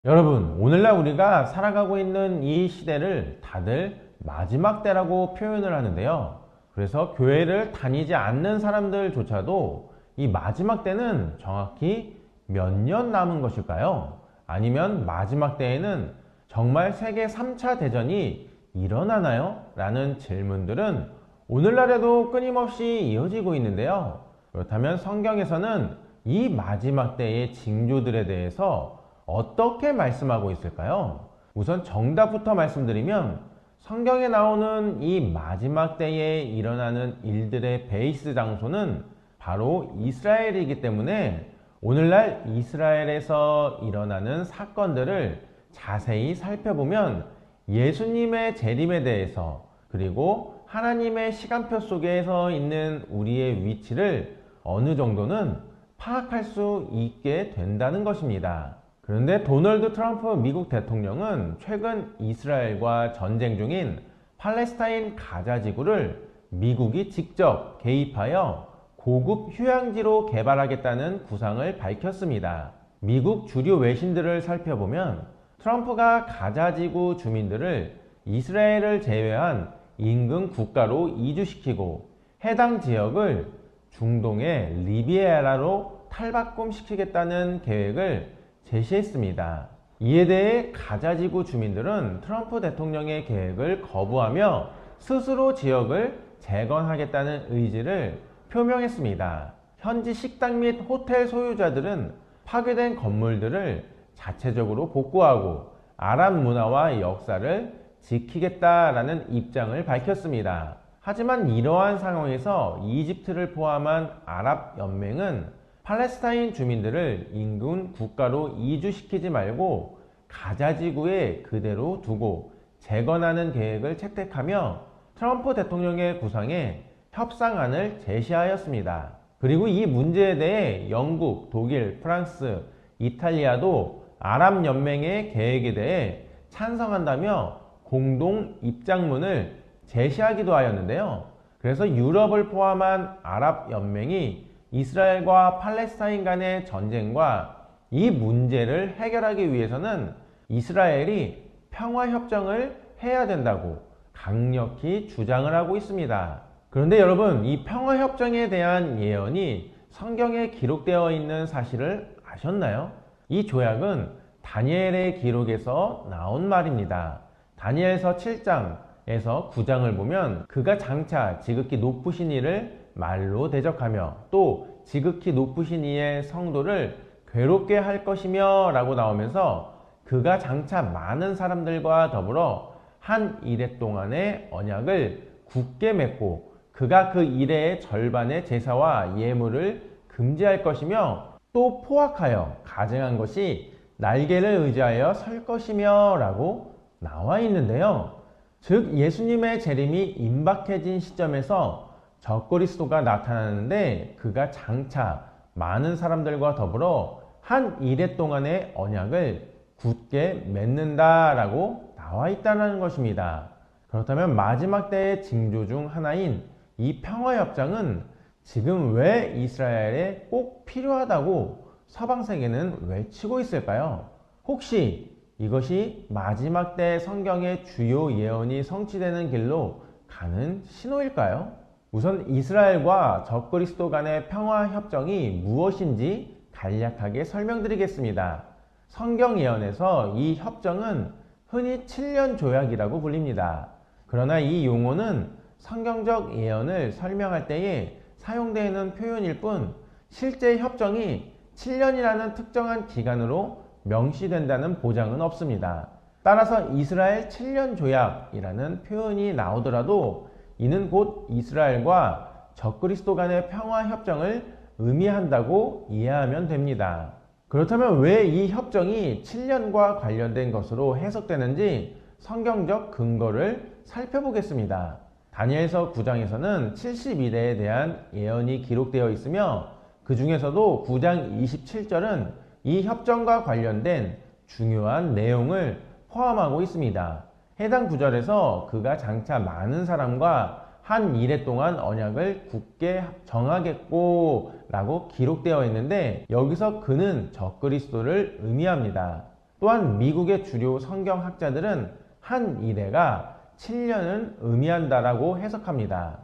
여러분, 오늘날 우리가 살아가고 있는 이 시대를 다들 마지막 때라고 표현을 하는데요. 그래서 교회를 다니지 않는 사람들조차도 이 마지막 때는 정확히 몇 년 남은 것일까요? 아니면 마지막 때에는 정말 세계 3차 대전이 일어나나요? 라는 질문들은 오늘날에도 끊임없이 이어지고 있는데요. 그렇다면 성경에서는 이 마지막 때의 징조들에 대해서 어떻게 말씀하고 있을까요? 우선 정답부터 말씀드리면 성경에 나오는 이 마지막 때에 일어나는 일들의 베이스 장소는 바로 이스라엘이기 때문에 오늘날 이스라엘에서 일어나는 사건들을 자세히 살펴보면 예수님의 재림에 대해서 그리고 하나님의 시간표 속에서 있는 우리의 위치를 어느 정도는 파악할 수 있게 된다는 것입니다. 그런데 도널드 트럼프 미국 대통령은 최근 이스라엘과 전쟁 중인 팔레스타인 가자 지구를 미국이 직접 개입하여 고급 휴양지로 개발하겠다는 구상을 밝혔습니다. 미국 주류 외신들을 살펴보면 트럼프가 가자 지구 주민들을 이스라엘을 제외한 인근 국가로 이주시키고 해당 지역을 중동의 리비에라로 탈바꿈시키겠다는 계획을 제시했습니다. 이에 대해 가자지구 주민들은 트럼프 대통령의 계획을 거부하며 스스로 지역을 재건하겠다는 의지를 표명했습니다. 현지 식당 및 호텔 소유자들은 파괴된 건물들을 자체적으로 복구하고 아랍 문화와 역사를 지키겠다라는 입장을 밝혔습니다. 하지만 이러한 상황에서 이집트를 포함한 아랍 연맹은 팔레스타인 주민들을 인근 국가로 이주시키지 말고 가자지구에 그대로 두고 재건하는 계획을 채택하며 트럼프 대통령의 구상에 협상안을 제시하였습니다. 그리고 이 문제에 대해 영국, 독일, 프랑스, 이탈리아도 아랍연맹의 계획에 대해 찬성한다며 공동 입장문을 제시하기도 하였는데요. 그래서 유럽을 포함한 아랍연맹이 이스라엘과 팔레스타인 간의 전쟁과 이 문제를 해결하기 위해서는 이스라엘이 평화협정을 해야 된다고 강력히 주장을 하고 있습니다. 그런데 여러분, 이 평화협정에 대한 예언이 성경에 기록되어 있는 사실을 아셨나요? 이 조약은 다니엘의 기록에서 나온 말입니다. 다니엘서 7장에서 9장을 보면 그가 장차 지극히 높으신 이를 말로 대적하며 또 지극히 높으신 이의 성도를 괴롭게 할 것이며 라고 나오면서 그가 장차 많은 사람들과 더불어 한 이레 동안의 언약을 굳게 맺고 그가 그 이레의 절반의 제사와 예물을 금지할 것이며 또 포악하여 가증한 것이 날개를 의지하여 설 것이며 라고 나와 있는데요. 즉 예수님의 재림이 임박해진 시점에서 적그리스도가 나타나는데 그가 장차 많은 사람들과 더불어 한 이레 동안의 언약을 굳게 맺는다라고 나와 있다는 것입니다. 그렇다면 마지막 때의 징조 중 하나인 이 평화협정은 지금 왜 이스라엘에 꼭 필요하다고 서방 세계는 외치고 있을까요? 혹시 이것이 마지막 때 성경의 주요 예언이 성취되는 길로 가는 신호일까요? 우선 이스라엘과 적그리스도 간의 평화협정이 무엇인지 간략하게 설명드리겠습니다. 성경 예언에서 이 협정은 흔히 7년 조약이라고 불립니다. 그러나 이 용어는 성경적 예언을 설명할 때에 사용되는 표현일 뿐 실제 협정이 7년이라는 특정한 기간으로 명시된다는 보장은 없습니다. 따라서 이스라엘 7년 조약이라는 표현이 나오더라도 이는 곧 이스라엘과 적그리스도 간의 평화협정을 의미한다고 이해하면 됩니다. 그렇다면 왜 이 협정이 7년과 관련된 것으로 해석되는지 성경적 근거를 살펴보겠습니다. 다니엘서 9장에서는 70일에 대한 예언이 기록되어 있으며 그 중에서도 9장 27절은 이 협정과 관련된 중요한 내용을 포함하고 있습니다. 해당 구절에서 그가 장차 많은 사람과 한 이레 동안 언약을 굳게 정하겠고 라고 기록되어 있는데 여기서 그는 적그리스도를 의미합니다. 또한 미국의 주요 성경학자들은 한 이래가 7년을 의미한다라고 해석합니다.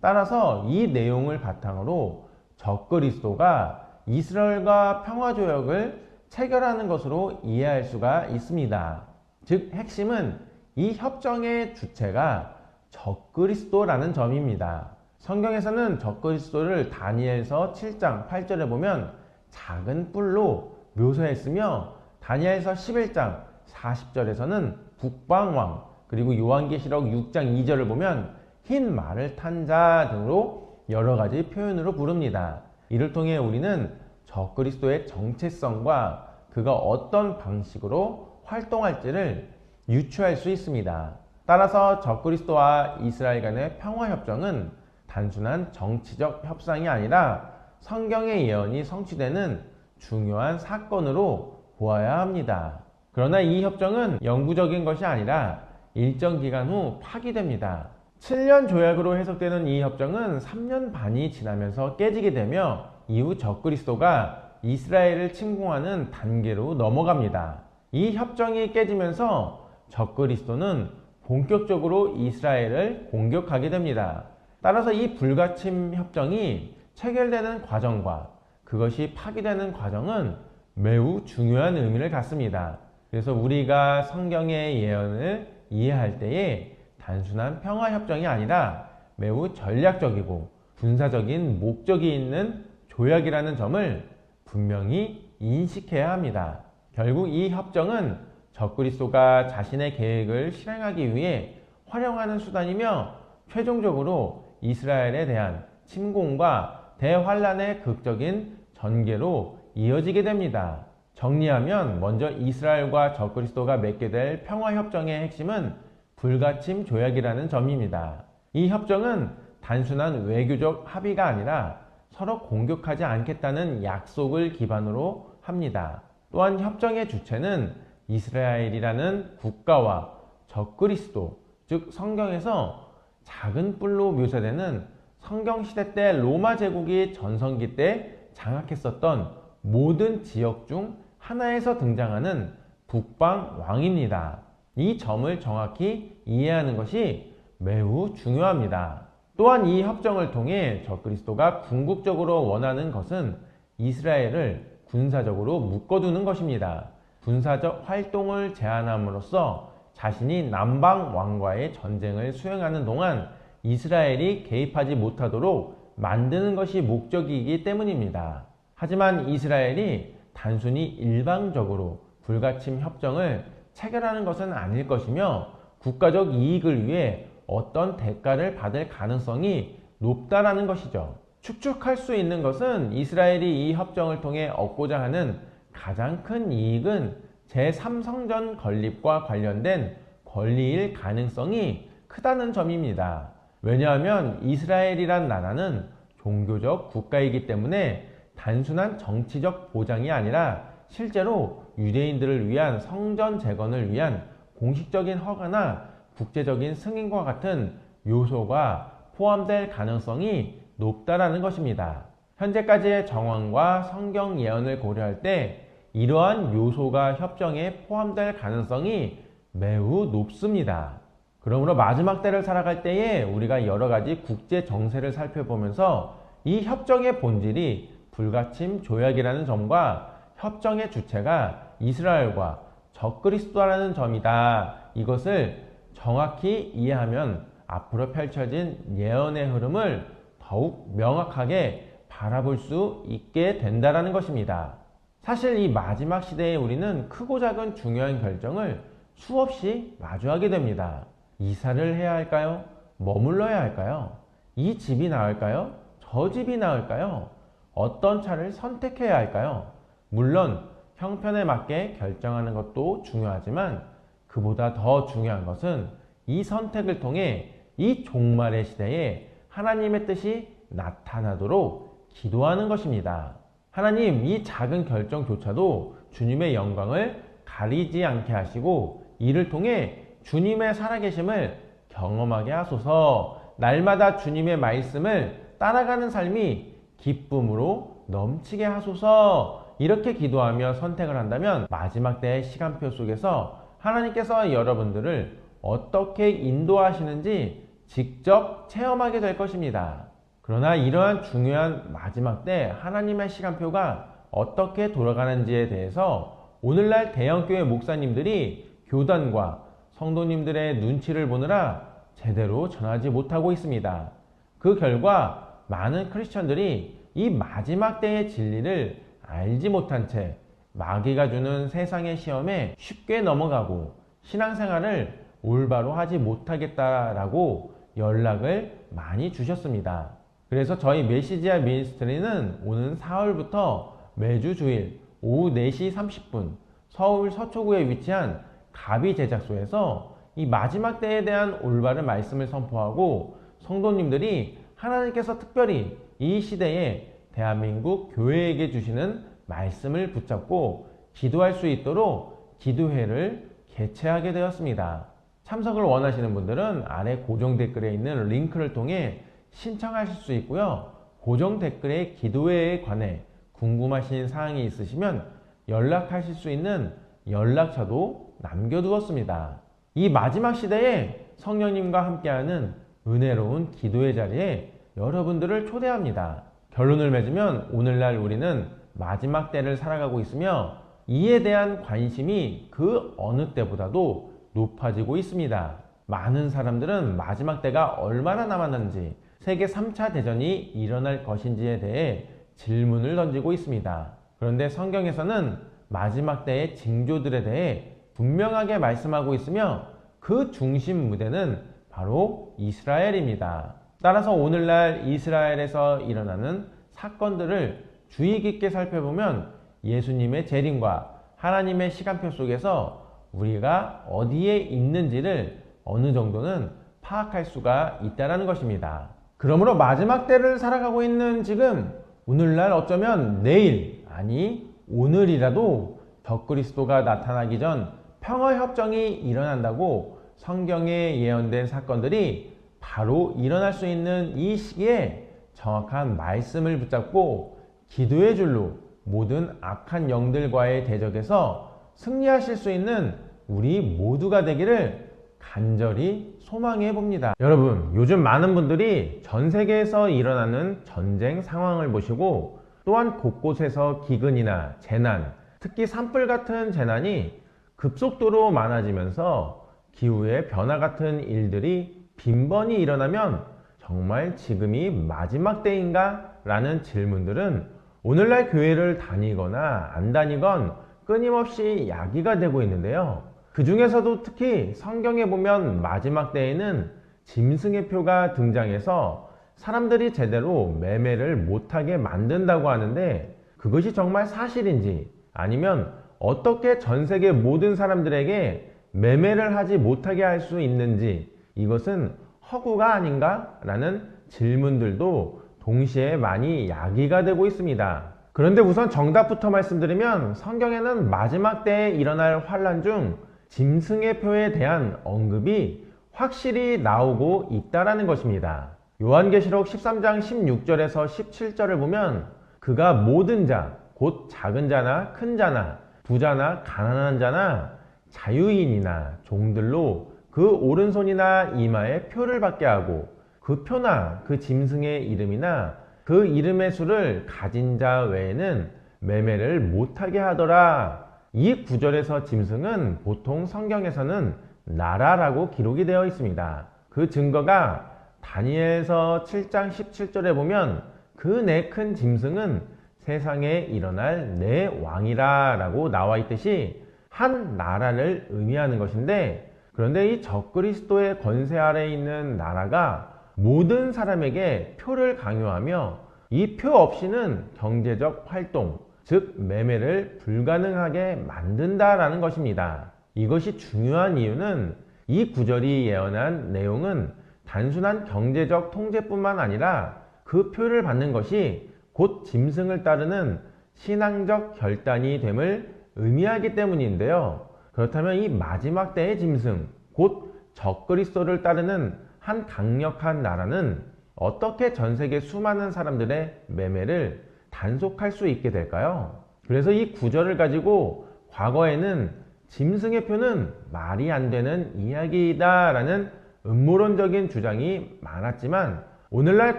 따라서 이 내용을 바탕으로 적그리스도가 이스라엘과 평화조약을 체결하는 것으로 이해할 수가 있습니다. 즉 핵심은 이 협정의 주체가 적그리스도라는 점입니다. 성경에서는 적그리스도를 다니엘서 7장 8절에 보면 작은 뿔로 묘사했으며 다니엘서 11장 40절에서는 북방왕, 그리고 요한계시록 6장 2절을 보면 흰 말을 탄 자 등으로 여러 가지 표현으로 부릅니다. 이를 통해 우리는 적그리스도의 정체성과 그가 어떤 방식으로 활동할지를 유추할 수 있습니다. 따라서 적그리스도와 이스라엘 간의 평화협정은 단순한 정치적 협상이 아니라 성경의 예언이 성취되는 중요한 사건으로 보아야 합니다. 그러나 이 협정은 영구적인 것이 아니라 일정 기간 후 파기됩니다. 7년 조약으로 해석되는 이 협정은 3년 반이 지나면서 깨지게 되며 이후 적그리스도가 이스라엘을 침공하는 단계로 넘어갑니다. 이 협정이 깨지면서 적그리스도는 본격적으로 이스라엘을 공격하게 됩니다. 따라서 이 불가침 협정이 체결되는 과정과 그것이 파기되는 과정은 매우 중요한 의미를 갖습니다. 그래서 우리가 성경의 예언을 이해할 때에 단순한 평화협정이 아니라 매우 전략적이고 군사적인 목적이 있는 조약이라는 점을 분명히 인식해야 합니다. 결국 이 협정은 적그리스도가 자신의 계획을 실행하기 위해 활용하는 수단이며 최종적으로 이스라엘에 대한 침공과 대환란의 극적인 전개로 이어지게 됩니다. 정리하면 먼저 이스라엘과 적그리스도가 맺게 될 평화협정의 핵심은 불가침 조약이라는 점입니다. 이 협정은 단순한 외교적 합의가 아니라 서로 공격하지 않겠다는 약속을 기반으로 합니다. 또한 협정의 주체는 이스라엘이라는 국가와 적그리스도, 즉 성경에서 작은 뿔로 묘사되는 성경시대 때 로마 제국이 전성기 때 장악했었던 모든 지역 중 하나에서 등장하는 북방 왕입니다. 이 점을 정확히 이해하는 것이 매우 중요합니다. 또한 이 협정을 통해 적그리스도가 궁극적으로 원하는 것은 이스라엘을 군사적으로 묶어두는 것입니다. 군사적 활동을 제한함으로써 자신이 남방 왕과의 전쟁을 수행하는 동안 이스라엘이 개입하지 못하도록 만드는 것이 목적이기 때문입니다. 하지만 이스라엘이 단순히 일방적으로 불가침 협정을 체결하는 것은 아닐 것이며 국가적 이익을 위해 어떤 대가를 받을 가능성이 높다라는 것이죠. 추측할 수 있는 것은 이스라엘이 이 협정을 통해 얻고자 하는 가장 큰 이익은 제3성전 건립과 관련된 권리일 가능성이 크다는 점입니다. 왜냐하면 이스라엘이란 나라는 종교적 국가이기 때문에 단순한 정치적 보장이 아니라 실제로 유대인들을 위한 성전 재건을 위한 공식적인 허가나 국제적인 승인과 같은 요소가 포함될 가능성이 높다라는 것입니다. 현재까지의 정황과 성경 예언을 고려할 때 이러한 요소가 협정에 포함될 가능성이 매우 높습니다. 그러므로 마지막 때를 살아갈 때에 우리가 여러 가지 국제 정세를 살펴보면서 이 협정의 본질이 불가침 조약이라는 점과 협정의 주체가 이스라엘과 적그리스도라는 점이다. 이것을 정확히 이해하면 앞으로 펼쳐진 예언의 흐름을 더욱 명확하게 바라볼 수 있게 된다는 것입니다. 사실 이 마지막 시대에 우리는 크고 작은 중요한 결정을 수없이 마주하게 됩니다. 이사를 해야 할까요? 머물러야 할까요? 이 집이 나을까요? 저 집이 나을까요? 어떤 차를 선택해야 할까요? 물론 형편에 맞게 결정하는 것도 중요하지만 그보다 더 중요한 것은 이 선택을 통해 이 종말의 시대에 하나님의 뜻이 나타나도록 기도하는 것입니다. 하나님, 이 작은 결정조차도 주님의 영광을 가리지 않게 하시고 이를 통해 주님의 살아계심을 경험하게 하소서. 날마다 주님의 말씀을 따라가는 삶이 기쁨으로 넘치게 하소서. 이렇게 기도하며 선택을 한다면 마지막 때의 시간표 속에서 하나님께서 여러분들을 어떻게 인도하시는지 직접 체험하게 될 것입니다. 그러나 이러한 중요한 마지막 때 하나님의 시간표가 어떻게 돌아가는지에 대해서 오늘날 대형교회 목사님들이 교단과 성도님들의 눈치를 보느라 제대로 전하지 못하고 있습니다. 그 결과 많은 크리스천들이 이 마지막 때의 진리를 알지 못한 채 마귀가 주는 세상의 시험에 쉽게 넘어가고 신앙생활을 올바로 하지 못하겠다라고 연락을 많이 주셨습니다. 그래서 저희 메시지아 미니스트리는 오는 4월부터 매주 주일 오후 4시 30분 서울 서초구에 위치한 가비 제작소에서 이 마지막 때에 대한 올바른 말씀을 선포하고 성도님들이 하나님께서 특별히 이 시대에 대한민국 교회에게 주시는 말씀을 붙잡고 기도할 수 있도록 기도회를 개최하게 되었습니다. 참석을 원하시는 분들은 아래 고정 댓글에 있는 링크를 통해 신청하실 수 있고요. 고정 댓글에 기도회에 관해 궁금하신 사항이 있으시면 연락하실 수 있는 연락처도 남겨두었습니다. 이 마지막 시대에 성령님과 함께하는 은혜로운 기도의 자리에 여러분들을 초대합니다. 결론을 맺으면 오늘날 우리는 마지막 때를 살아가고 있으며 이에 대한 관심이 그 어느 때보다도 높아지고 있습니다. 많은 사람들은 마지막 때가 얼마나 남았는지, 세계 3차 대전이 일어날 것인지에 대해 질문을 던지고 있습니다. 그런데 성경에서는 마지막 때의 징조들에 대해 분명하게 말씀하고 있으며 그 중심 무대는 바로 이스라엘입니다. 따라서 오늘날 이스라엘에서 일어나는 사건들을 주의 깊게 살펴보면 예수님의 재림과 하나님의 시간표 속에서 우리가 어디에 있는지를 어느 정도는 파악할 수가 있다는 것입니다. 그러므로 마지막 때를 살아가고 있는 지금 오늘날 어쩌면 내일, 아니 오늘이라도 적그리스도가 나타나기 전 평화협정이 일어난다고 성경에 예언된 사건들이 바로 일어날 수 있는 이 시기에 정확한 말씀을 붙잡고 기도의 줄로 모든 악한 영들과의 대적에서 승리하실 수 있는 우리 모두가 되기를 간절히 소망해 봅니다. 여러분, 요즘 많은 분들이 전 세계에서 일어나는 전쟁 상황을 보시고 또한 곳곳에서 기근이나 재난, 특히 산불 같은 재난이 급속도로 많아지면서 기후의 변화 같은 일들이 빈번히 일어나면 정말 지금이 마지막 때인가? 라는 질문들은 오늘날 교회를 다니거나 안 다니건 끊임없이 야기가 되고 있는데요. 그 중에서도 특히 성경에 보면 마지막 때에는 짐승의 표가 등장해서 사람들이 제대로 매매를 못하게 만든다고 하는데 그것이 정말 사실인지 아니면 어떻게 전 세계 모든 사람들에게 매매를 하지 못하게 할 수 있는지 이것은 허구가 아닌가? 라는 질문들도 동시에 많이 야기가 되고 있습니다. 그런데 우선 정답부터 말씀드리면 성경에는 마지막 때에 일어날 환란 중 짐승의 표에 대한 언급이 확실히 나오고 있다라는 것입니다. 요한계시록 13장 16절에서 17절을 보면 그가 모든 자, 곧 작은 자나 큰 자나 부자나 가난한 자나 자유인이나 종들로 그 오른손이나 이마에 표를 받게 하고 그 표나 그 짐승의 이름이나 그 이름의 수를 가진 자 외에는 매매를 못하게 하더라. 이 구절에서 짐승은 보통 성경에서는 나라라고 기록이 되어 있습니다. 그 증거가 다니엘서 7장 17절에 보면 그 네 큰 짐승은 세상에 일어날 네 왕이라 라고 나와 있듯이 한 나라를 의미하는 것인데 그런데 이 적그리스도의 권세 아래에 있는 나라가 모든 사람에게 표를 강요하며 이 표 없이는 경제적 활동, 즉 매매를 불가능하게 만든다라는 것입니다. 이것이 중요한 이유는 이 구절이 예언한 내용은 단순한 경제적 통제뿐만 아니라 그 표를 받는 것이 곧 짐승을 따르는 신앙적 결단이 됨을 의미하기 때문인데요. 그렇다면 이 마지막 때의 짐승, 곧 적그리스도를 따르는 한 강력한 나라는 어떻게 전 세계 수많은 사람들의 매매를 단속할 수 있게 될까요? 그래서 이 구절을 가지고 과거에는 짐승의 표는 말이 안 되는 이야기이다 라는 음모론적인 주장이 많았지만 오늘날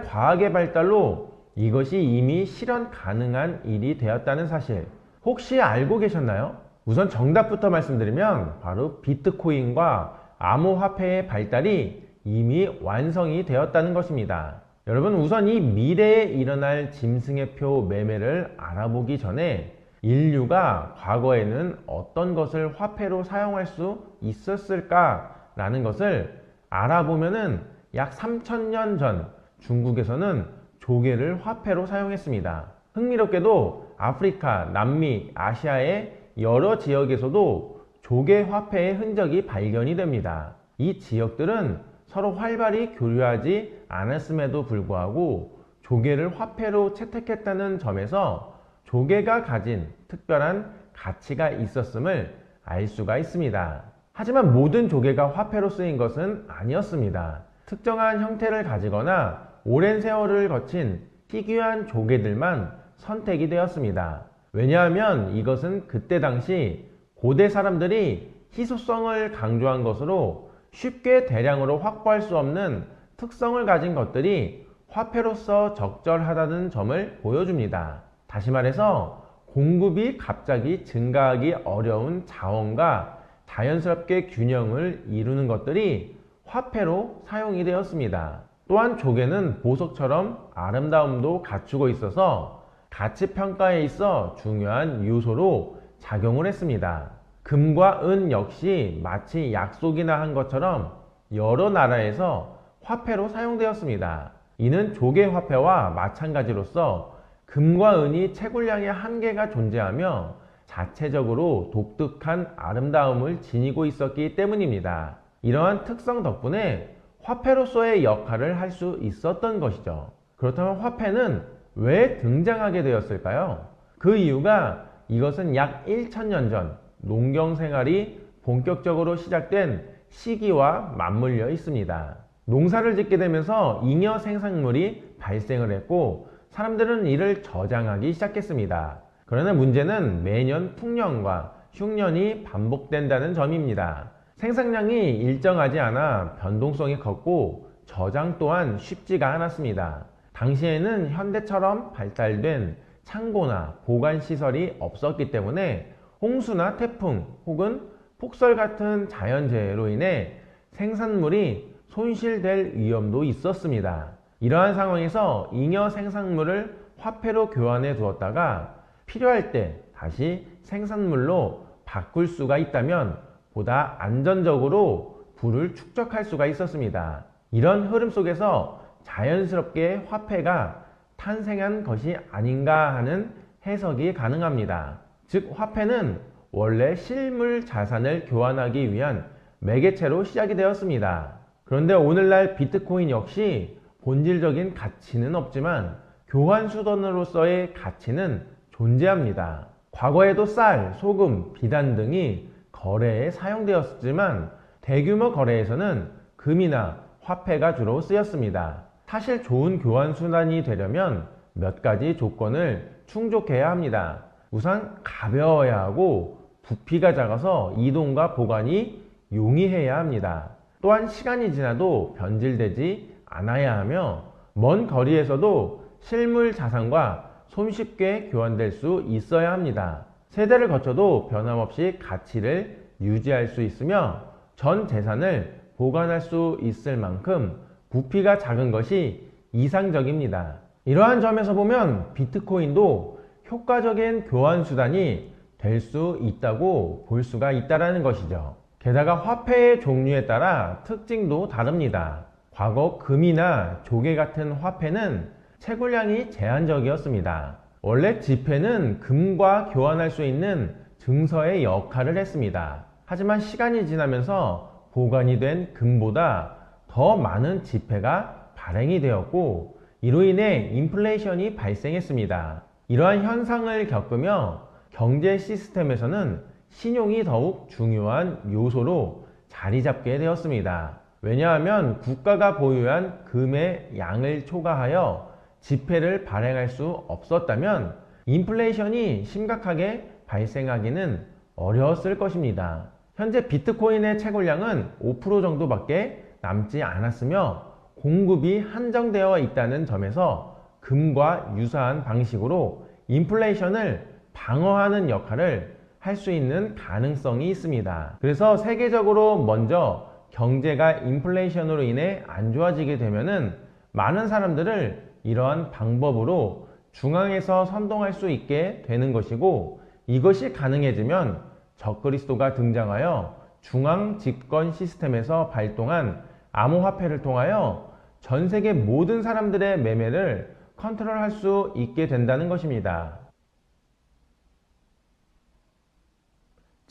과학의 발달로 이것이 이미 실현 가능한 일이 되었다는 사실 혹시 알고 계셨나요? 우선 정답부터 말씀드리면 바로 비트코인과 암호화폐의 발달이 이미 완성이 되었다는 것입니다. 여러분 우선 이 미래에 일어날 짐승의 표 매매를 알아보기 전에 인류가 과거에는 어떤 것을 화폐로 사용할 수 있었을까 라는 것을 알아보면은 약 3000년 전 중국에서는 조개를 화폐로 사용했습니다. 흥미롭게도 아프리카, 남미, 아시아의 여러 지역에서도 조개 화폐의 흔적이 발견이 됩니다. 이 지역들은 서로 활발히 교류하지 않았음에도 불구하고 조개를 화폐로 채택했다는 점에서 조개가 가진 특별한 가치가 있었음을 알 수가 있습니다. 하지만 모든 조개가 화폐로 쓰인 것은 아니었습니다. 특정한 형태를 가지거나 오랜 세월을 거친 희귀한 조개들만 선택이 되었습니다. 왜냐하면 이것은 그때 당시 고대 사람들이 희소성을 강조한 것으로 쉽게 대량으로 확보할 수 없는 특성을 가진 것들이 화폐로서 적절하다는 점을 보여줍니다. 다시 말해서 공급이 갑자기 증가하기 어려운 자원과 자연스럽게 균형을 이루는 것들이 화폐로 사용이 되었습니다. 또한 조개는 보석처럼 아름다움도 갖추고 있어서 가치 평가에 있어 중요한 요소로 작용을 했습니다. 금과 은 역시 마치 약속이나 한 것처럼 여러 나라에서 화폐로 사용되었습니다. 이는 조개 화폐와 마찬가지로서 금과 은이 채굴량의 한계가 존재하며 자체적으로 독특한 아름다움을 지니고 있었기 때문입니다. 이러한 특성 덕분에 화폐로서의 역할을 할 수 있었던 것이죠. 그렇다면 화폐는 왜 등장하게 되었을까요? 그 이유가 이것은 약 1000년 전 농경 생활이 본격적으로 시작된 시기와 맞물려 있습니다. 농사를 짓게 되면서 잉여 생산물이 발생을 했고 사람들은 이를 저장하기 시작했습니다. 그러나 문제는 매년 풍년과 흉년이 반복된다는 점입니다. 생산량이 일정하지 않아 변동성이 컸고 저장 또한 쉽지가 않았습니다. 당시에는 현대처럼 발달된 창고나 보관시설이 없었기 때문에 홍수나 태풍 혹은 폭설 같은 자연재해로 인해 생산물이 손실될 위험도 있었습니다. 이러한 상황에서 잉여 생산물을 화폐로 교환해 두었다가 필요할 때 다시 생산물로 바꿀 수가 있다면 보다 안전적으로 부를 축적할 수가 있었습니다. 이런 흐름 속에서 자연스럽게 화폐가 탄생한 것이 아닌가 하는 해석이 가능합니다. 즉 화폐는 원래 실물 자산을 교환하기 위한 매개체로 시작이 되었습니다. 그런데 오늘날 비트코인 역시 본질적인 가치는 없지만 교환 수단으로서의 가치는 존재합니다. 과거에도 쌀, 소금, 비단 등이 거래에 사용되었지만 대규모 거래에서는 금이나 화폐가 주로 쓰였습니다. 사실 좋은 교환 수단이 되려면 몇 가지 조건을 충족해야 합니다. 우선 가벼워야 하고 부피가 작아서 이동과 보관이 용이해야 합니다. 또한 시간이 지나도 변질되지 않아야 하며 먼 거리에서도 실물 자산과 손쉽게 교환될 수 있어야 합니다. 세대를 거쳐도 변함없이 가치를 유지할 수 있으며 전 재산을 보관할 수 있을 만큼 부피가 작은 것이 이상적입니다. 이러한 점에서 보면 비트코인도 효과적인 교환 수단이 될 수 있다고 볼 수가 있다는 것이죠. 게다가 화폐의 종류에 따라 특징도 다릅니다. 과거 금이나 조개 같은 화폐는 채굴량이 제한적이었습니다. 원래 지폐는 금과 교환할 수 있는 증서의 역할을 했습니다. 하지만 시간이 지나면서 보관이 된 금보다 더 많은 지폐가 발행이 되었고 이로 인해 인플레이션이 발생했습니다. 이러한 현상을 겪으며 경제 시스템에서는 신용이 더욱 중요한 요소로 자리 잡게 되었습니다. 왜냐하면 국가가 보유한 금의 양을 초과하여 지폐를 발행할 수 없었다면 인플레이션이 심각하게 발생하기는 어려웠을 것입니다. 현재 비트코인의 채굴량은 5% 정도밖에 남지 않았으며 공급이 한정되어 있다는 점에서 금과 유사한 방식으로 인플레이션을 방어하는 역할을 할 수 있는 가능성이 있습니다. 그래서 세계적으로 먼저 경제가 인플레이션으로 인해 안 좋아지게 되면은 많은 사람들을 이러한 방법으로 중앙에서 선동할 수 있게 되는 것이고, 이것이 가능해지면 적그리스도가 등장하여 중앙 집권 시스템에서 발동한 암호화폐를 통하여 전 세계 모든 사람들의 매매를 컨트롤할 수 있게 된다는 것입니다.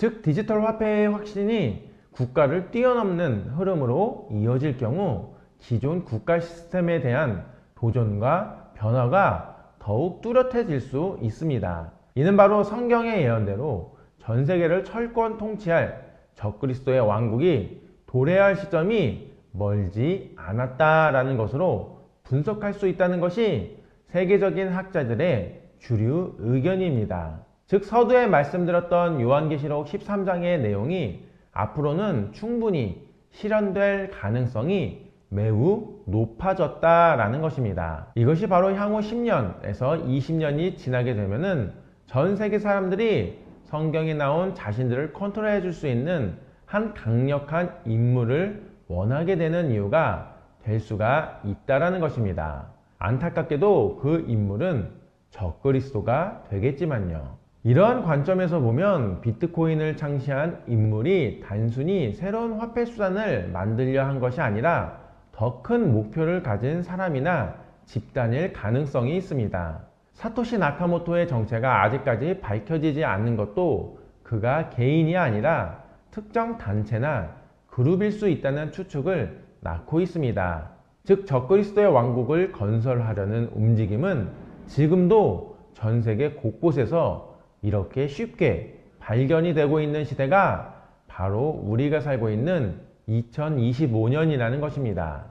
즉 디지털 화폐의 확신이 국가를 뛰어넘는 흐름으로 이어질 경우 기존 국가 시스템에 대한 도전과 변화가 더욱 뚜렷해질 수 있습니다. 이는 바로 성경의 예언대로 전 세계를 철권 통치할 적그리스도의 왕국이 도래할 시점이 멀지 않았다라는 것으로 분석할 수 있다는 것이 세계적인 학자들의 주류 의견입니다. 즉 서두에 말씀드렸던 요한계시록 13장의 내용이 앞으로는 충분히 실현될 가능성이 매우 높아졌다라는 것입니다. 이것이 바로 향후 10년에서 20년이 지나게 되면은 전 세계 사람들이 성경에 나온 자신들을 컨트롤해 줄 수 있는 한 강력한 인물을 원하게 되는 이유가 될 수가 있다라는 것입니다. 안타깝게도 그 인물은 적그리스도가 되겠지만요. 이러한 관점에서 보면 비트코인을 창시한 인물이 단순히 새로운 화폐 수단을 만들려 한 것이 아니라 더 큰 목표를 가진 사람이나 집단일 가능성이 있습니다. 사토시 나카모토의 정체가 아직까지 밝혀지지 않는 것도 그가 개인이 아니라 특정 단체나 그룹일 수 있다는 추측을 낳고 있습니다. 즉 적그리스도의 왕국을 건설하려는 움직임은 지금도 전 세계 곳곳에서 이렇게 쉽게 발견이 되고 있는 시대가 바로 우리가 살고 있는 2025년이라는 것입니다.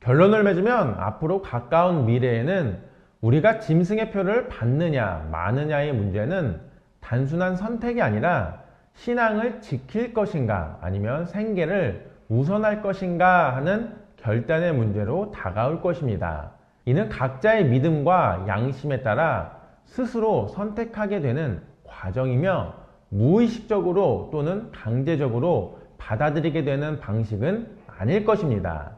결론을 맺으면 앞으로 가까운 미래에는 우리가 짐승의 표를 받느냐 마느냐의 문제는 단순한 선택이 아니라 신앙을 지킬 것인가 아니면 생계를 우선할 것인가 하는 결단의 문제로 다가올 것입니다. 이는 각자의 믿음과 양심에 따라 스스로 선택하게 되는 과정이며 무의식적으로 또는 강제적으로 받아들이게 되는 방식은 아닐 것입니다.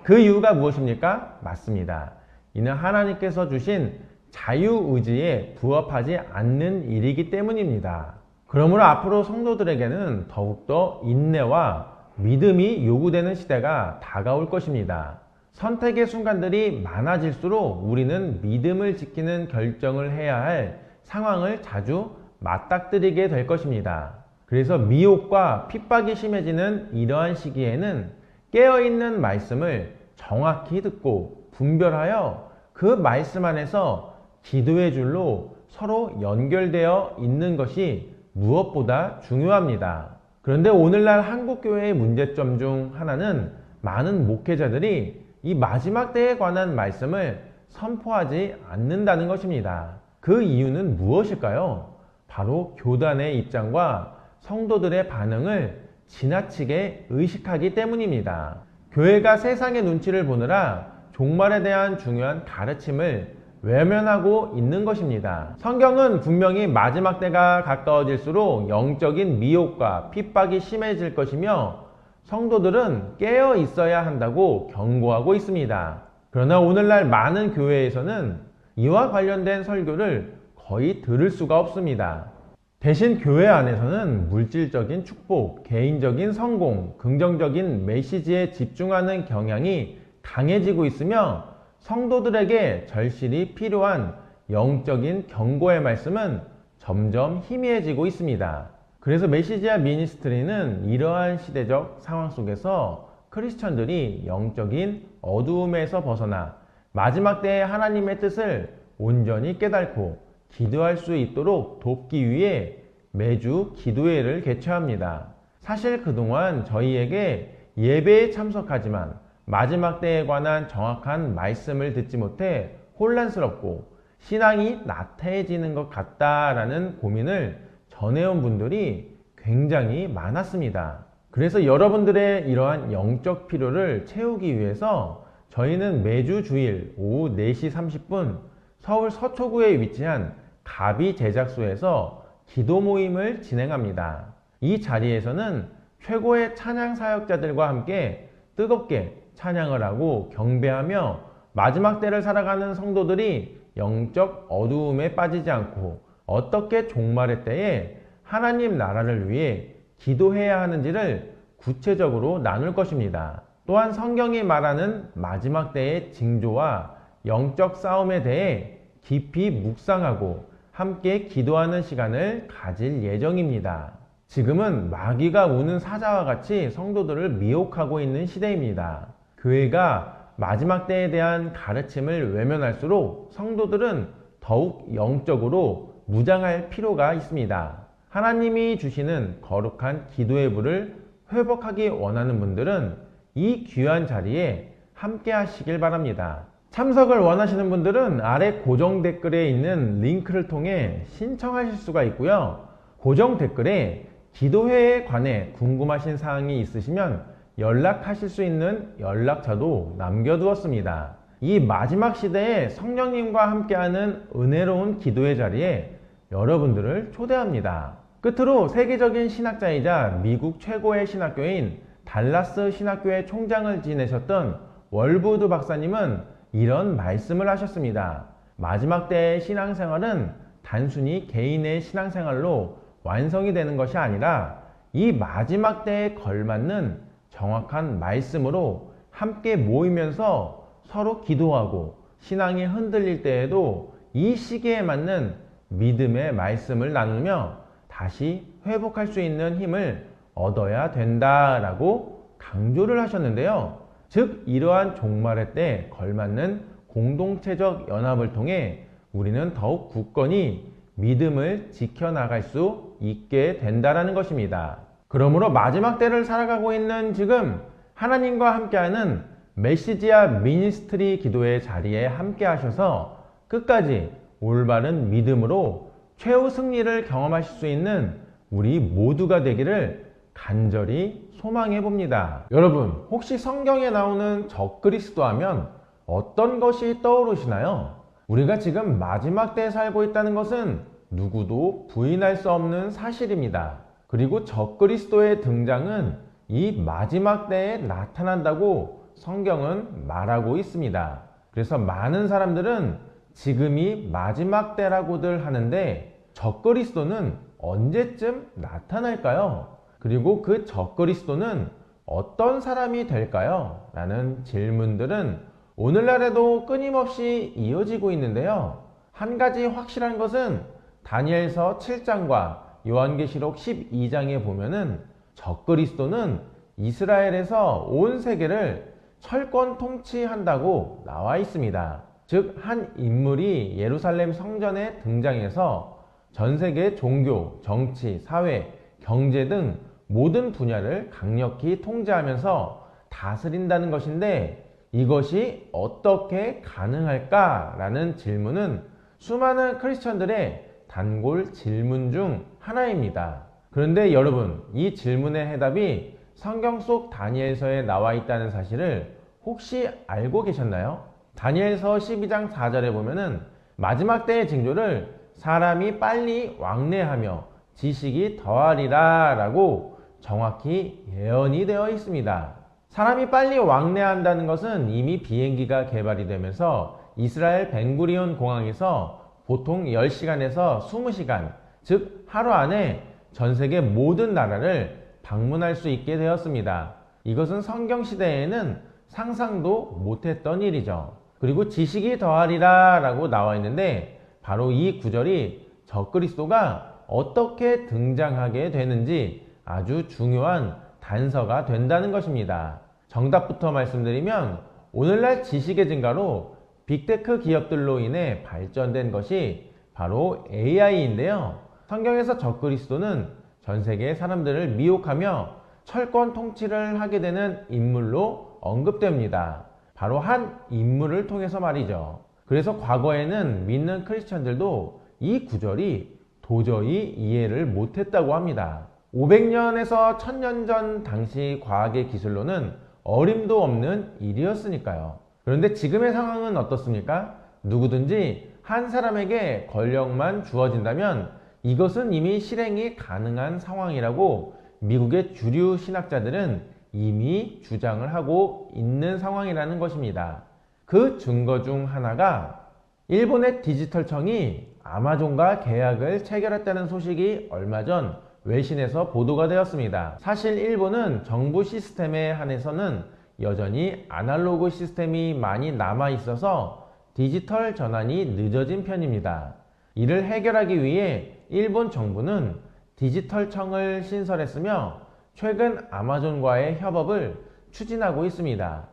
그 이유가 무엇입니까? 맞습니다. 이는 하나님께서 주신 자유의지에 부합하지 않는 일이기 때문입니다. 그러므로 앞으로 성도들에게는 더욱더 인내와 믿음이 요구되는 시대가 다가올 것입니다. 선택의 순간들이 많아질수록 우리는 믿음을 지키는 결정을 해야 할 상황을 자주 맞닥뜨리게 될 것입니다. 그래서 미혹과 핍박이 심해지는 이러한 시기에는 깨어있는 말씀을 정확히 듣고 분별하여 그 말씀 안에서 기도의 줄로 서로 연결되어 있는 것이 무엇보다 중요합니다. 그런데 오늘날 한국교회의 문제점 중 하나는 많은 목회자들이 이 마지막 때에 관한 말씀을 선포하지 않는다는 것입니다. 그 이유는 무엇일까요? 바로 교단의 입장과 성도들의 반응을 지나치게 의식하기 때문입니다. 교회가 세상의 눈치를 보느라 종말에 대한 중요한 가르침을 외면하고 있는 것입니다. 성경은 분명히 마지막 때가 가까워질수록 영적인 미혹과 핍박이 심해질 것이며 성도들은 깨어 있어야 한다고 경고하고 있습니다. 그러나 오늘날 많은 교회에서는 이와 관련된 설교를 거의 들을 수가 없습니다. 대신 교회 안에서는 물질적인 축복, 개인적인 성공, 긍정적인 메시지에 집중하는 경향이 강해지고 있으며 성도들에게 절실히 필요한 영적인 경고의 말씀은 점점 희미해지고 있습니다. 그래서 메시지와 미니스트리는 이러한 시대적 상황 속에서 크리스천들이 영적인 어두움에서 벗어나 마지막 때의 하나님의 뜻을 온전히 깨닫고 기도할 수 있도록 돕기 위해 매주 기도회를 개최합니다. 사실 그동안 저희에게 예배에 참석하지만 마지막 때에 관한 정확한 말씀을 듣지 못해 혼란스럽고 신앙이 나태해지는 것 같다라는 고민을 전해온 분들이 굉장히 많았습니다. 그래서 여러분들의 이러한 영적 필요를 채우기 위해서 저희는 매주 주일 오후 4시 30분 서울 서초구에 위치한 가비 제작소에서 기도 모임을 진행합니다. 이 자리에서는 최고의 찬양 사역자들과 함께 뜨겁게 찬양을 하고 경배하며 마지막 때를 살아가는 성도들이 영적 어두움에 빠지지 않고 어떻게 종말의 때에 하나님 나라를 위해 기도해야 하는지를 구체적으로 나눌 것입니다. 또한 성경이 말하는 마지막 때의 징조와 영적 싸움에 대해 깊이 묵상하고 함께 기도하는 시간을 가질 예정입니다. 지금은 마귀가 우는 사자와 같이 성도들을 미혹하고 있는 시대입니다. 교회가 마지막 때에 대한 가르침을 외면할수록 성도들은 더욱 영적으로 무장할 필요가 있습니다. 하나님이 주시는 거룩한 기도의 불을 회복하기 원하는 분들은 이 귀한 자리에 함께 하시길 바랍니다. 참석을 원하시는 분들은 아래 고정 댓글에 있는 링크를 통해 신청하실 수가 있고요. 고정 댓글에 기도회에 관해 궁금하신 사항이 있으시면 연락하실 수 있는 연락처도 남겨두었습니다. 이 마지막 시대에 성령님과 함께하는 은혜로운 기도의 자리에 여러분들을 초대합니다. 끝으로 세계적인 신학자이자 미국 최고의 신학교인 달라스 신학교의 총장을 지내셨던 월부드 박사님은 이런 말씀을 하셨습니다. 마지막 때의 신앙생활은 단순히 개인의 신앙생활로 완성이 되는 것이 아니라 이 마지막 때에 걸맞는 정확한 말씀으로 함께 모이면서 서로 기도하고 신앙이 흔들릴 때에도 이 시기에 맞는 믿음의 말씀을 나누며 다시 회복할 수 있는 힘을 얻어야 된다라고 강조를 하셨는데요. 즉 이러한 종말의 때 걸맞는 공동체적 연합을 통해 우리는 더욱 굳건히 믿음을 지켜나갈 수 있게 된다라는 것입니다. 그러므로 마지막 때를 살아가고 있는 지금 하나님과 함께하는 메시지아 미니스트리 기도의 자리에 함께 하셔서 끝까지 올바른 믿음으로 최후 승리를 경험하실 수 있는 우리 모두가 되기를 간절히 소망해 봅니다. 여러분, 혹시 성경에 나오는 적그리스도 하면 어떤 것이 떠오르시나요? 우리가 지금 마지막 때에 살고 있다는 것은 누구도 부인할 수 없는 사실입니다. 그리고 적그리스도의 등장은 이 마지막 때에 나타난다고 성경은 말하고 있습니다. 그래서 많은 사람들은 지금이 마지막 때라고들 하는데 적그리스도는 언제쯤 나타날까요? 그리고 그 적그리스도는 어떤 사람이 될까요? 라는 질문들은 오늘날에도 끊임없이 이어지고 있는데요. 한 가지 확실한 것은 다니엘서 7장과 요한계시록 12장에 보면은 적그리스도는 이스라엘에서 온 세계를 철권 통치한다고 나와 있습니다. 즉, 한 인물이 예루살렘 성전에 등장해서 전 세계 종교, 정치, 사회, 경제 등 모든 분야를 강력히 통제하면서 다스린다는 것인데 이것이 어떻게 가능할까라는 질문은 수많은 크리스천들의 단골 질문 중 하나입니다. 그런데 여러분, 이 질문의 해답이 성경 속 다니엘서에 나와 있다는 사실을 혹시 알고 계셨나요? 다니엘서 12장 4절에 보면은 마지막 때의 징조를 사람이 빨리 왕래하며 지식이 더하리라 라고 정확히 예언이 되어 있습니다. 사람이 빨리 왕래한다는 것은 이미 비행기가 개발이 되면서 이스라엘 벤구리온 공항에서 보통 10시간에서 20시간, 즉 하루 안에 전 세계 모든 나라를 방문할 수 있게 되었습니다. 이것은 성경 시대에는 상상도 못했던 일이죠. 그리고 지식이 더하리라 라고 나와 있는데 바로 이 구절이 적그리스도가 어떻게 등장하게 되는지 아주 중요한 단서가 된다는 것입니다. 정답부터 말씀드리면 오늘날 지식의 증가로 빅테크 기업들로 인해 발전된 것이 바로 AI인데요. 성경에서 적그리스도는 전 세계의 사람들을 미혹하며 철권 통치를 하게 되는 인물로 언급됩니다. 바로 한 인물을 통해서 말이죠. 그래서 과거에는 믿는 크리스천들도 이 구절이 도저히 이해를 못했다고 합니다. 500년에서 1000년 전 당시 과학의 기술로는 어림도 없는 일이었으니까요. 그런데 지금의 상황은 어떻습니까? 누구든지 한 사람에게 권력만 주어진다면 이것은 이미 실행이 가능한 상황이라고 미국의 주류 신학자들은 이미 주장을 하고 있는 상황이라는 것입니다. 그 증거 중 하나가 일본의 디지털청이 아마존과 계약을 체결했다는 소식이 얼마 전 외신에서 보도가 되었습니다. 사실 일본은 정부 시스템에 한해서는 여전히 아날로그 시스템이 많이 남아 있어서 디지털 전환이 늦어진 편입니다. 이를 해결하기 위해 일본 정부는 디지털청을 신설했으며 최근 아마존과의 협업을 추진하고 있습니다.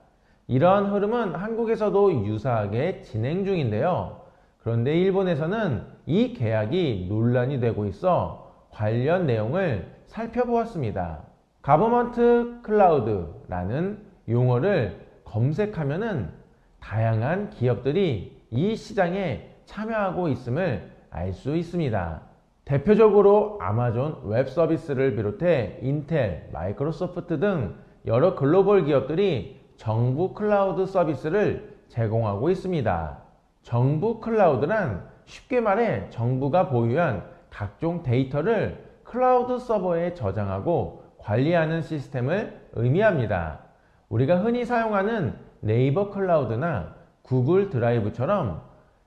이러한 흐름은 한국에서도 유사하게 진행 중인데요. 그런데 일본에서는 이 계약이 논란이 되고 있어 관련 내용을 살펴보았습니다. 가버먼트 클라우드라는 용어를 검색하면은 다양한 기업들이 이 시장에 참여하고 있음을 알 수 있습니다. 대표적으로 아마존 웹 서비스를 비롯해 인텔, 마이크로소프트 등 여러 글로벌 기업들이 정부 클라우드 서비스를 제공하고 있습니다. 정부 클라우드란 쉽게 말해 정부가 보유한 각종 데이터를 클라우드 서버에 저장하고 관리하는 시스템을 의미합니다. 우리가 흔히 사용하는 네이버 클라우드나 구글 드라이브처럼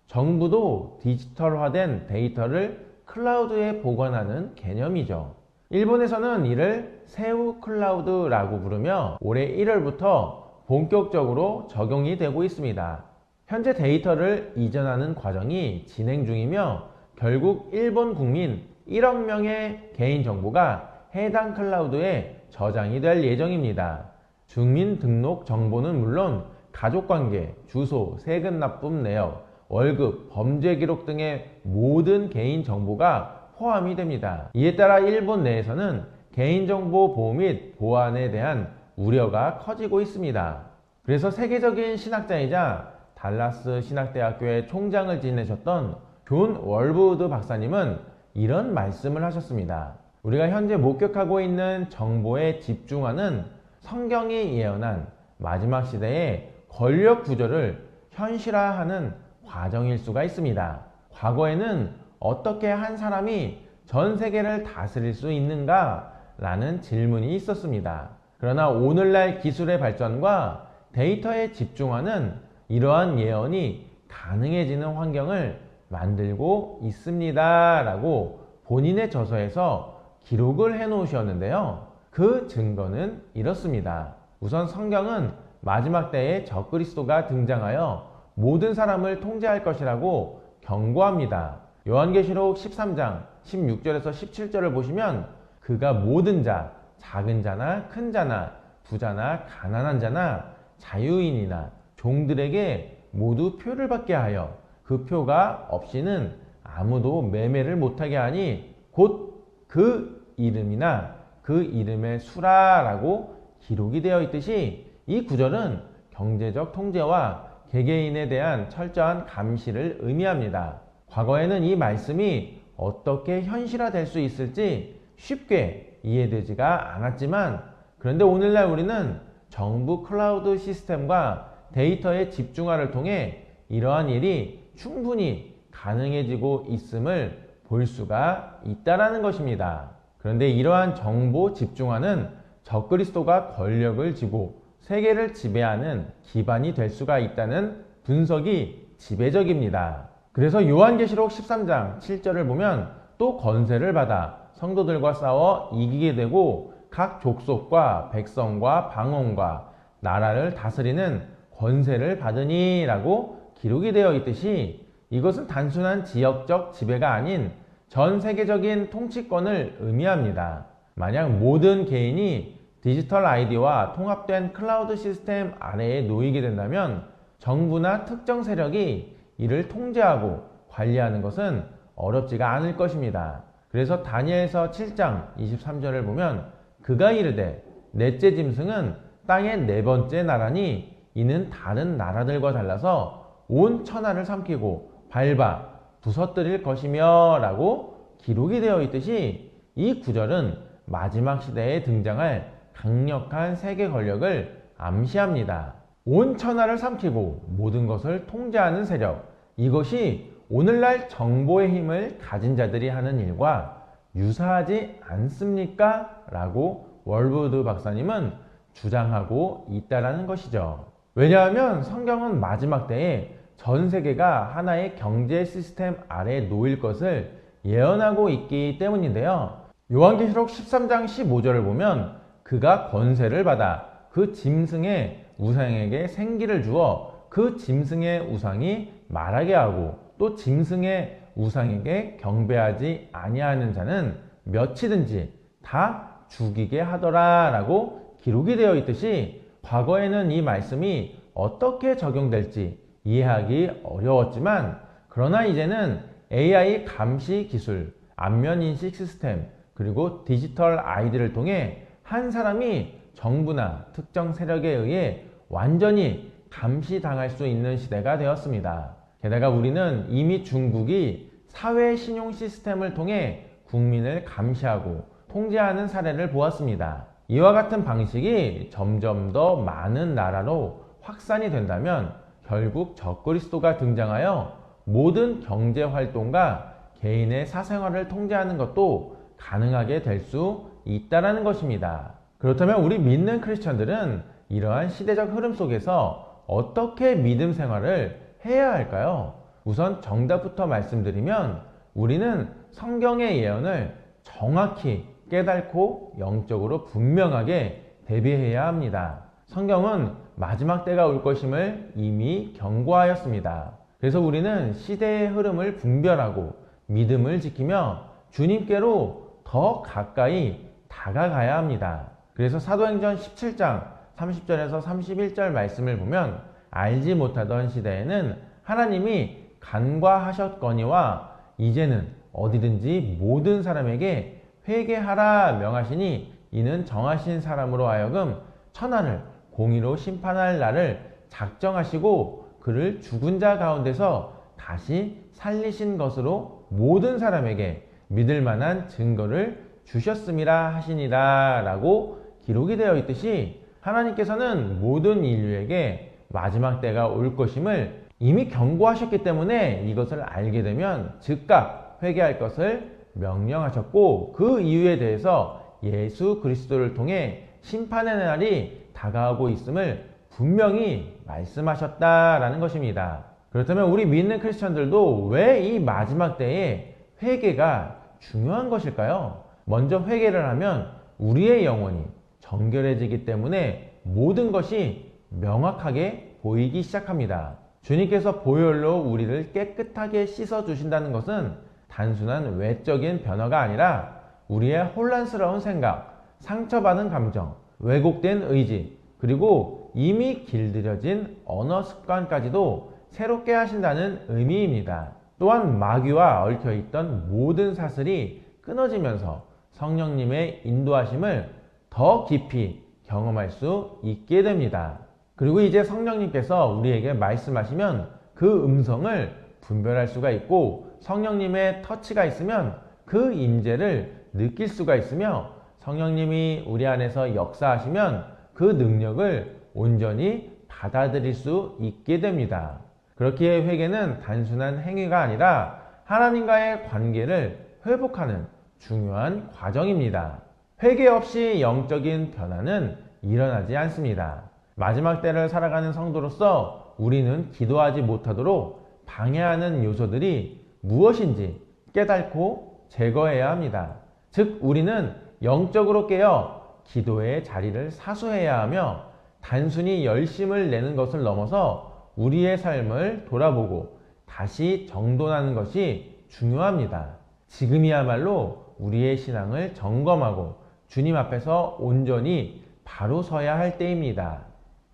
정부도 디지털화된 데이터를 클라우드에 보관하는 개념이죠. 일본에서는 이를 세우 클라우드라고 부르며 올해 1월부터 본격적으로 적용이 되고 있습니다. 현재 데이터를 이전하는 과정이 진행 중이며 결국 일본 국민 1억 명의 개인정보가 해당 클라우드에 저장이 될 예정입니다. 주민등록 정보는 물론 가족관계, 주소, 세금 납부 내역, 월급, 범죄 기록 등의 모든 개인정보가 포함이 됩니다. 이에 따라 일본 내에서는 개인정보 보호 및 보안에 대한 우려가 커지고 있습니다. 그래서 세계적인 신학자이자 달라스 신학대학교의 총장을 지내셨던 존 월브우드 박사님은 이런 말씀을 하셨습니다. 우리가 현재 목격하고 있는 정보에 집중하는 성경이 예언한 마지막 시대의 권력 구조를 현실화하는 과정일 수가 있습니다. 과거에는 어떻게 한 사람이 전 세계를 다스릴 수 있는가? 라는 질문이 있었습니다. 그러나 오늘날 기술의 발전과 데이터에 집중하는 이러한 예언이 가능해지는 환경을 만들고 있습니다. 라고 본인의 저서에서 기록을 해 놓으셨는데요. 그 증거는 이렇습니다. 우선 성경은 마지막 때에 적그리스도가 등장하여 모든 사람을 통제할 것이라고 경고합니다. 요한계시록 13장 16절에서 17절을 보시면 그가 모든 자, 작은 자나 큰 자나 부자나 가난한 자나 자유인이나 종들에게 모두 표를 받게 하여 그 표가 없이는 아무도 매매를 못하게 하니 곧 그 이름이나 그 이름의 수라라고 기록이 되어 있듯이 이 구절은 경제적 통제와 개개인에 대한 철저한 감시를 의미합니다. 과거에는 이 말씀이 어떻게 현실화될 수 있을지 쉽게 이해되지가 않았지만 그런데 오늘날 우리는 정부 클라우드 시스템과 데이터의 집중화를 통해 이러한 일이 충분히 가능해지고 있음을 볼 수가 있다는 것입니다. 그런데 이러한 정보 집중화는 적그리스도가 권력을 쥐고 세계를 지배하는 기반이 될 수가 있다는 분석이 지배적입니다. 그래서 요한계시록 13장 7절을 보면 또 권세를 받아 성도들과 싸워 이기게 되고 각 족속과 백성과 방언과 나라를 다스리는 권세를 받으니 라고 기록이 되어 있듯이 이것은 단순한 지역적 지배가 아닌 전 세계적인 통치권을 의미합니다. 만약 모든 개인이 디지털 아이디와 통합된 클라우드 시스템 아래에 놓이게 된다면 정부나 특정 세력이 이를 통제하고 관리하는 것은 어렵지가 않을 것입니다. 그래서 다니엘서 7장 23절을 보면 그가 이르되 넷째 짐승은 땅의 네 번째 나라니 이는 다른 나라들과 달라서 온 천하를 삼키고 밟아 부서뜨릴 것이며 라고 기록이 되어 있듯이 이 구절은 마지막 시대에 등장할 강력한 세계 권력을 암시합니다. 온 천하를 삼키고 모든 것을 통제하는 세력, 이것이 오늘날 정보의 힘을 가진 자들이 하는 일과 유사하지 않습니까? 라고 월브우드 박사님은 주장하고 있다는 것이죠. 왜냐하면 성경은 마지막 때에 전 세계가 하나의 경제 시스템 아래 놓일 것을 예언하고 있기 때문인데요. 요한계시록 13장 15절을 보면 그가 권세를 받아 그 짐승의 우상에게 생기를 주어 그 짐승의 우상이 말하게 하고 또 짐승의 우상에게 경배하지 아니하는 자는 몇이든지 다 죽이게 하더라 라고 기록이 되어 있듯이 과거에는 이 말씀이 어떻게 적용될지 이해하기 어려웠지만 그러나 이제는 AI 감시 기술, 안면 인식 시스템 그리고 디지털 아이디를 통해 한 사람이 정부나 특정 세력에 의해 완전히 감시당할 수 있는 시대가 되었습니다. 게다가 우리는 이미 중국이 사회 신용 시스템을 통해 국민을 감시하고 통제하는 사례를 보았습니다. 이와 같은 방식이 점점 더 많은 나라로 확산이 된다면 결국 적그리스도가 등장하여 모든 경제 활동과 개인의 사생활을 통제하는 것도 가능하게 될 수 있다는 것입니다. 그렇다면 우리 믿는 크리스천들은 이러한 시대적 흐름 속에서 어떻게 믿음 생활을 해야 할까요? 우선 정답부터 말씀드리면 우리는 성경의 예언을 정확히 깨닫고 영적으로 분명하게 대비해야 합니다. 성경은 마지막 때가 올 것임을 이미 경고하였습니다. 그래서 우리는 시대의 흐름을 분별하고 믿음을 지키며 주님께로 더 가까이 다가가야 합니다. 그래서 사도행전 17장 30절에서 31절 말씀을 보면 알지 못하던 시대에는 하나님이 간과하셨거니와 이제는 어디든지 모든 사람에게 회개하라 명하시니 이는 정하신 사람으로 하여금 천하를 공의로 심판할 날을 작정하시고 그를 죽은 자 가운데서 다시 살리신 것으로 모든 사람에게 믿을 만한 증거를 주셨음이라 하시니라 라고 기록이 되어 있듯이 하나님께서는 모든 인류에게 마지막 때가 올 것임을 이미 경고하셨기 때문에 이것을 알게 되면 즉각 회개할 것을 명령하셨고 그 이유에 대해서 예수 그리스도를 통해 심판의 날이 다가오고 있음을 분명히 말씀하셨다라는 것입니다. 그렇다면 우리 믿는 크리스천들도 왜 이 마지막 때에 회개가 중요한 것일까요? 먼저 회개를 하면 우리의 영혼이 정결해지기 때문에 모든 것이 명확하게 보이기 시작합니다. 주님께서 보혈로 우리를 깨끗하게 씻어주신다는 것은 단순한 외적인 변화가 아니라 우리의 혼란스러운 생각, 상처받은 감정, 왜곡된 의지, 그리고 이미 길들여진 언어 습관까지도 새롭게 하신다는 의미입니다. 또한 마귀와 얽혀있던 모든 사슬이 끊어지면서 성령님의 인도하심을 더 깊이 경험할 수 있게 됩니다. 그리고 이제 성령님께서 우리에게 말씀하시면 그 음성을 분별할 수가 있고 성령님의 터치가 있으면 그 임재를 느낄 수가 있으며 성령님이 우리 안에서 역사하시면 그 능력을 온전히 받아들일 수 있게 됩니다. 그렇기에 회개는 단순한 행위가 아니라 하나님과의 관계를 회복하는 중요한 과정입니다. 회개 없이 영적인 변화는 일어나지 않습니다. 마지막 때를 살아가는 성도로서 우리는 기도하지 못하도록 방해하는 요소들이 무엇인지 깨닫고 제거해야 합니다. 즉 우리는 영적으로 깨어 기도의 자리를 사수해야 하며 단순히 열심을 내는 것을 넘어서 우리의 삶을 돌아보고 다시 정돈하는 것이 중요합니다. 지금이야말로 우리의 신앙을 점검하고 주님 앞에서 온전히 바로 서야 할 때입니다.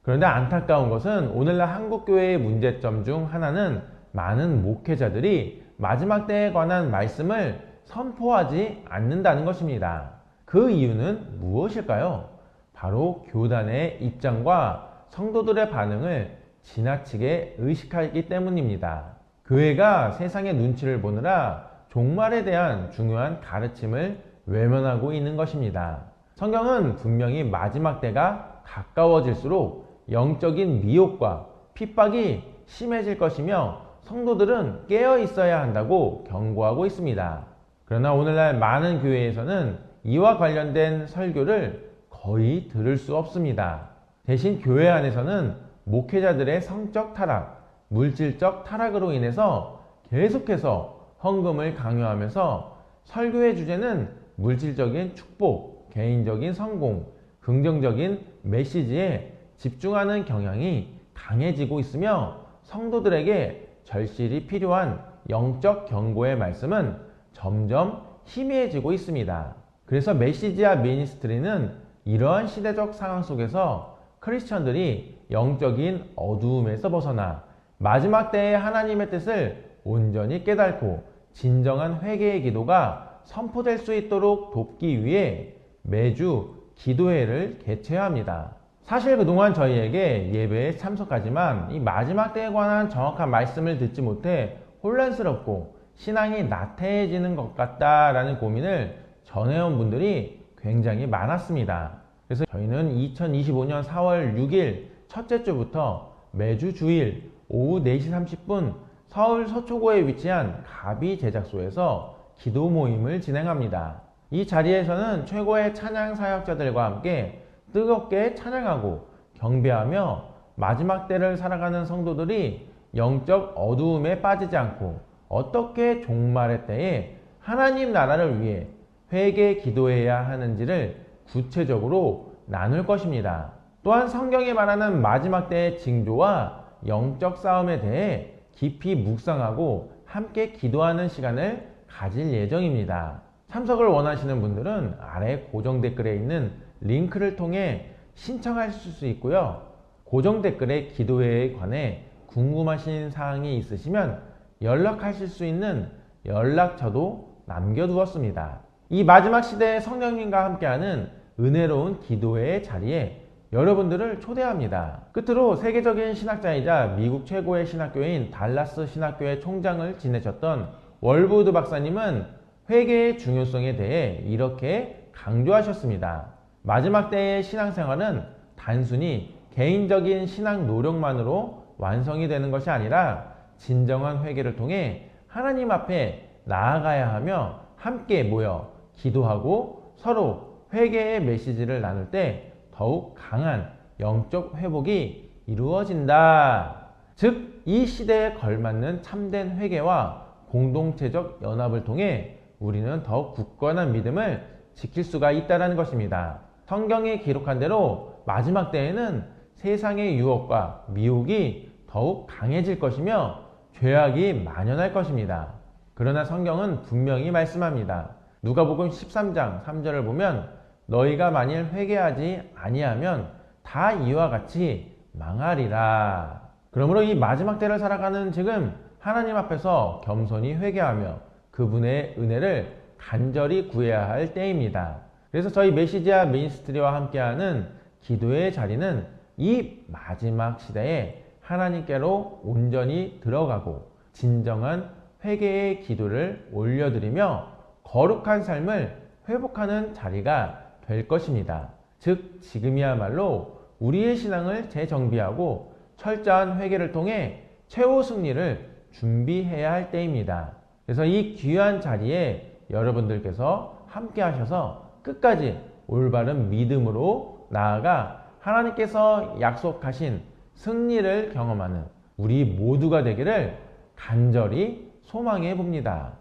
그런데 안타까운 것은 오늘날 한국교회의 문제점 중 하나는 많은 목회자들이 마지막 때에 관한 말씀을 선포하지 않는다는 것입니다. 그 이유는 무엇일까요? 바로 교단의 입장과 성도들의 반응을 지나치게 의식하기 때문입니다. 교회가 세상의 눈치를 보느라 종말에 대한 중요한 가르침을 외면하고 있는 것입니다. 성경은 분명히 마지막 때가 가까워질수록 영적인 미혹과 핍박이 심해질 것이며 성도들은 깨어 있어야 한다고 경고하고 있습니다. 그러나 오늘날 많은 교회에서는 이와 관련된 설교를 거의 들을 수 없습니다. 대신 교회 안에서는 목회자들의 성적 타락, 물질적 타락으로 인해서 계속해서 헌금을 강요하면서 설교의 주제는 물질적인 축복, 개인적인 성공, 긍정적인 메시지에 집중하는 경향이 강해지고 있으며 성도들에게 절실히 필요한 영적 경고의 말씀은 점점 희미해지고 있습니다. 그래서 메시지와 미니스트리는 이러한 시대적 상황 속에서 크리스천들이 영적인 어두움에서 벗어나 마지막 때의 하나님의 뜻을 온전히 깨닫고 진정한 회개의 기도가 선포될 수 있도록 돕기 위해 매주 기도회를 개최해야 합니다. 사실 그동안 저희에게 예배에 참석하지만 이 마지막 때에 관한 정확한 말씀을 듣지 못해 혼란스럽고 신앙이 나태해지는 것 같다라는 고민을 전해온 분들이 굉장히 많았습니다. 그래서 저희는 2025년 4월 6일 첫째 주부터 매주 주일 오후 4시 30분 서울 서초구에 위치한 가비 제작소에서 기도 모임을 진행합니다. 이 자리에서는 최고의 찬양 사역자들과 함께 뜨겁게 찬양하고 경배하며 마지막 때를 살아가는 성도들이 영적 어두움에 빠지지 않고 어떻게 종말의 때에 하나님 나라를 위해 회개 기도해야 하는지를 구체적으로 나눌 것입니다. 또한 성경이 말하는 마지막 때의 징조와 영적 싸움에 대해 깊이 묵상하고 함께 기도하는 시간을 가질 예정입니다. 참석을 원하시는 분들은 아래 고정 댓글에 있는 링크를 통해 신청하실 수 있고요. 고정 댓글에 기도회에 관해 궁금하신 사항이 있으시면 연락하실 수 있는 연락처도 남겨두었습니다. 이 마지막 시대의 성령님과 함께하는 은혜로운 기도회의 자리에 여러분들을 초대합니다. 끝으로 세계적인 신학자이자 미국 최고의 신학교인 달라스 신학교의 총장을 지내셨던 월브우드 박사님은 회개의 중요성에 대해 이렇게 강조하셨습니다. 마지막 때의 신앙생활은 단순히 개인적인 신앙 노력만으로 완성이 되는 것이 아니라 진정한 회개를 통해 하나님 앞에 나아가야 하며 함께 모여 기도하고 서로 회개의 메시지를 나눌 때 더욱 강한 영적 회복이 이루어진다. 즉, 이 시대에 걸맞는 참된 회개와 공동체적 연합을 통해 우리는 더욱 굳건한 믿음을 지킬 수가 있다는 것입니다. 성경이 기록한 대로 마지막 때에는 세상의 유혹과 미혹이 더욱 강해질 것이며 죄악이 만연할 것입니다. 그러나 성경은 분명히 말씀합니다. 누가복음 13장 3절을 보면 너희가 만일 회개하지 아니하면 다 이와 같이 망하리라. 그러므로 이 마지막 때를 살아가는 지금 하나님 앞에서 겸손히 회개하며 그분의 은혜를 간절히 구해야 할 때입니다. 그래서 저희 메시지와 미니스트리와 함께하는 기도의 자리는 이 마지막 시대에 하나님께로 온전히 들어가고 진정한 회개의 기도를 올려드리며 거룩한 삶을 회복하는 자리가 될 것입니다. 즉, 지금이야말로 우리의 신앙을 재정비하고 철저한 회개를 통해 최후 승리를 준비해야 할 때입니다. 그래서 이 귀한 자리에 여러분들께서 함께 하셔서 끝까지 올바른 믿음으로 나아가 하나님께서 약속하신 승리를 경험하는 우리 모두가 되기를 간절히 소망해 봅니다.